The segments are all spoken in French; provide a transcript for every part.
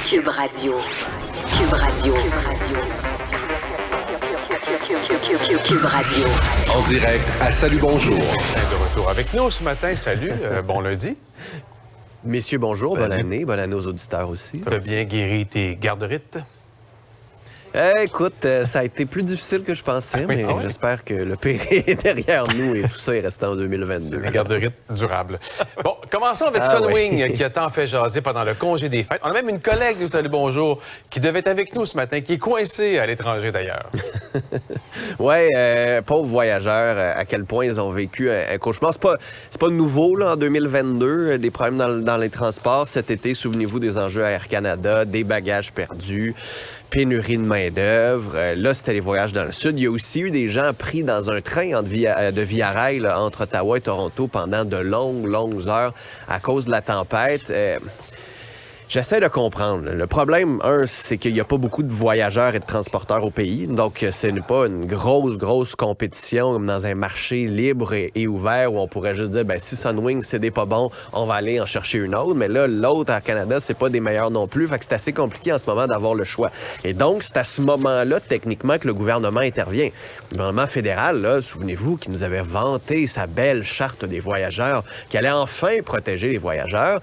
Cube Radio. Cube Radio. Cube Radio. En direct à Salut Bonjour. De retour avec nous ce matin. Salut, bon lundi. Messieurs, bonjour, bonne année aux auditeurs aussi. Tu as bien guéri tes gardes-rites? Écoute, ça a été plus difficile que je pensais, mais j'espère que le pire est derrière nous et tout ça est resté en 2022. C'est des gardes-rites durables. Bon, commençons avec Sunwing, qui a tant fait jaser pendant le congé des fêtes. On a même une collègue, nous, Salut Bonjour, qui devait être avec nous ce matin, qui est coincée à l'étranger d'ailleurs. Pauvres voyageurs, à quel point ils ont vécu un cauchemar. C'est pas nouveau là, en 2022, des problèmes dans les transports. Cet été, souvenez-vous des enjeux à Air Canada, des bagages perdus, pénurie de main-d'œuvre. Là, c'était les voyages dans le sud. Il y a aussi eu des gens pris dans un train de Via Rail entre Ottawa et Toronto pendant de longues heures à cause de la tempête. J'essaie de comprendre. Le problème, c'est qu'il n'y a pas beaucoup de voyageurs et de transporteurs au pays. Donc, ce n'est pas une grosse compétition comme dans un marché libre et ouvert où on pourrait juste dire, si Sunwing, c'est des pas bons, on va aller en chercher une autre. Mais là, l'autre à Canada, c'est pas des meilleurs non plus. Fait que c'est assez compliqué en ce moment d'avoir le choix. Et donc, c'est à ce moment-là, techniquement, que le gouvernement intervient. Le gouvernement fédéral, là, souvenez-vous, qui nous avait vanté sa belle charte des voyageurs, qui allait enfin protéger les voyageurs.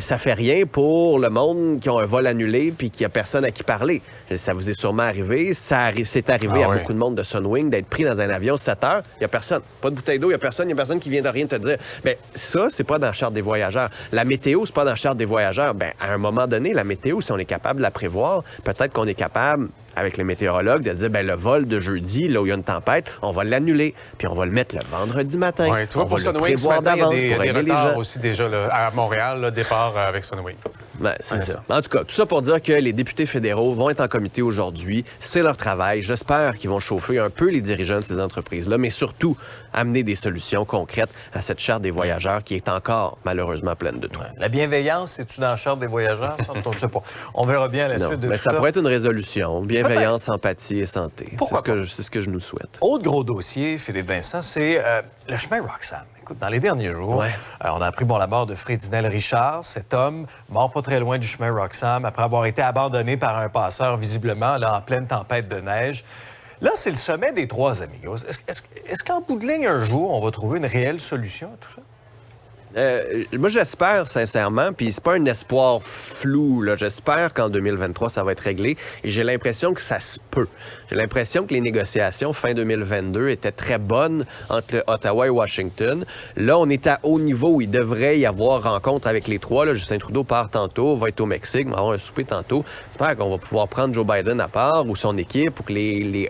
Ça fait rien pour le monde qui ont un vol annulé puis qu'il n'y a personne à qui parler. Ça vous est sûrement arrivé. C'est arrivé à beaucoup de monde de Sunwing d'être pris dans un avion 7 heures. Il n'y a personne. Pas de bouteille d'eau, il n'y a personne qui vient de rien te dire. Ça, c'est pas dans la charte des voyageurs. La météo, c'est pas dans la charte des voyageurs. À un moment donné, la météo, si on est capable de la prévoir, peut-être qu'on est capable, avec les météorologues, de dire, le vol de jeudi, là où il y a une tempête, on va l'annuler, puis on va le mettre le vendredi matin. Oui, tu vois, pour Sunwing, ce matin, il y a des retards aussi déjà là, à Montréal, le départ avec Sunwing. C'est ça. En tout cas, tout ça pour dire que les députés fédéraux vont être en comité aujourd'hui. C'est leur travail. J'espère qu'ils vont chauffer un peu les dirigeants de ces entreprises-là, mais surtout amener des solutions concrètes à cette charte des voyageurs qui est encore, malheureusement, pleine de trous. La bienveillance, c'est-tu dans la charte des voyageurs? Ça, on ne sait pas. On verra bien à la suite de tout ça. Ça pourrait être une résolution. Bienveillance, empathie et santé. C'est ce que je nous souhaite. Autre gros dossier, Philippe Vincent, c'est le chemin Roxham. Écoute, dans les derniers jours, on a appris la mort de Frédinel Richard, cet homme mort pas très loin du chemin Roxham, après avoir été abandonné par un passeur, visiblement, là, en pleine tempête de neige. Là, c'est le sommet des Trois Amigos. Est-ce qu'en bout de ligne, un jour, on va trouver une réelle solution à tout ça? Moi, j'espère sincèrement, puis c'est pas un espoir flou, là. J'espère qu'en 2023, ça va être réglé, et j'ai l'impression que ça se peut. J'ai l'impression que les négociations fin 2022 étaient très bonnes entre Ottawa et Washington. Là, on est à haut niveau où il devrait y avoir rencontre avec les trois. Là, Justin Trudeau part tantôt, va être au Mexique, va avoir un souper tantôt. J'espère qu'on va pouvoir prendre Joe Biden à part ou son équipe, ou que les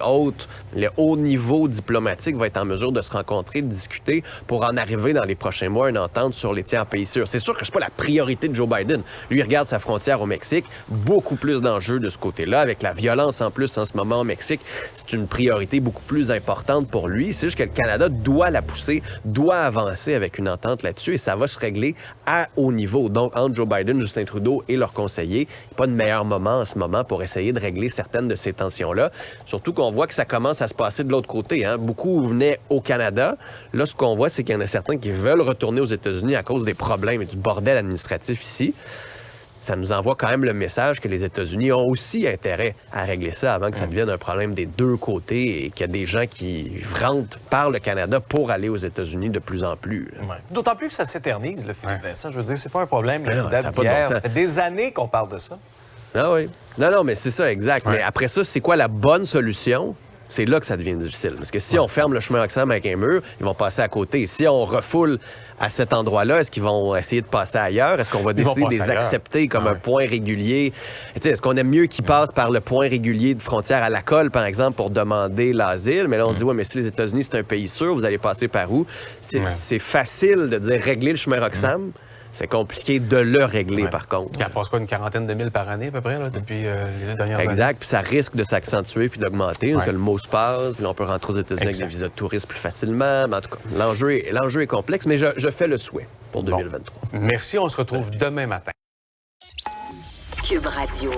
hauts niveaux diplomatiques vont être en mesure de se rencontrer, de discuter pour en arriver dans les prochains mois à une entente sur les tiers pays sûrs. C'est sûr que c'est pas la priorité de Joe Biden. Lui, il regarde sa frontière au Mexique. Beaucoup plus d'enjeux de ce côté-là. Avec la violence en plus en ce moment au Mexique, c'est une priorité beaucoup plus importante pour lui. C'est juste que le Canada doit la pousser, doit avancer avec une entente là-dessus et ça va se régler à haut niveau. Donc, entre Joe Biden, Justin Trudeau et leurs conseillers, pas de meilleur moment en ce moment pour essayer de régler certaines de ces tensions-là. Surtout qu'on voit que ça commence à se passer de l'autre côté. Beaucoup venaient au Canada. Là, ce qu'on voit, c'est qu'il y en a certains qui veulent retourner aux États-Unis à cause des problèmes et du bordel administratif ici. Ça nous envoie quand même le message que les États-Unis ont aussi intérêt à régler ça avant que ça devienne un problème des deux côtés et qu'il y a des gens qui rentrent par le Canada pour aller aux États-Unis de plus en plus. D'autant plus que ça s'éternise, Philippe Vincent. Je veux dire, c'est pas un problème qui date d'hier. Ça fait des années qu'on parle de ça. Ah oui. Non, mais c'est ça, exact. Mais après ça, c'est quoi la bonne solution? C'est là que ça devient difficile. Parce que si on ferme le chemin Roxham avec un mur, ils vont passer à côté. Si on refoule à cet endroit-là, est-ce qu'ils vont essayer de passer ailleurs? Est-ce qu'on va décider de les accepter comme un point régulier? Est-ce qu'on aime mieux qu'ils passent par le point régulier de frontière à la colle, par exemple, pour demander l'asile? Mais là, on se dit, mais si les États-Unis, c'est un pays sûr, vous allez passer par où? C'est facile de dire régler le chemin Roxham. C'est compliqué de le régler, par contre. Il en passe quoi, une quarantaine de mille par année, à peu près, là, depuis les dernières années? Exact, puis ça risque de s'accentuer puis d'augmenter, parce que le mot se passe, puis là, on peut rentrer aux États-Unis avec des visas de touristes plus facilement. Mais en tout cas, l'enjeu est complexe, mais je fais le souhait pour 2023. Merci, on se retrouve demain matin. Cube Radio.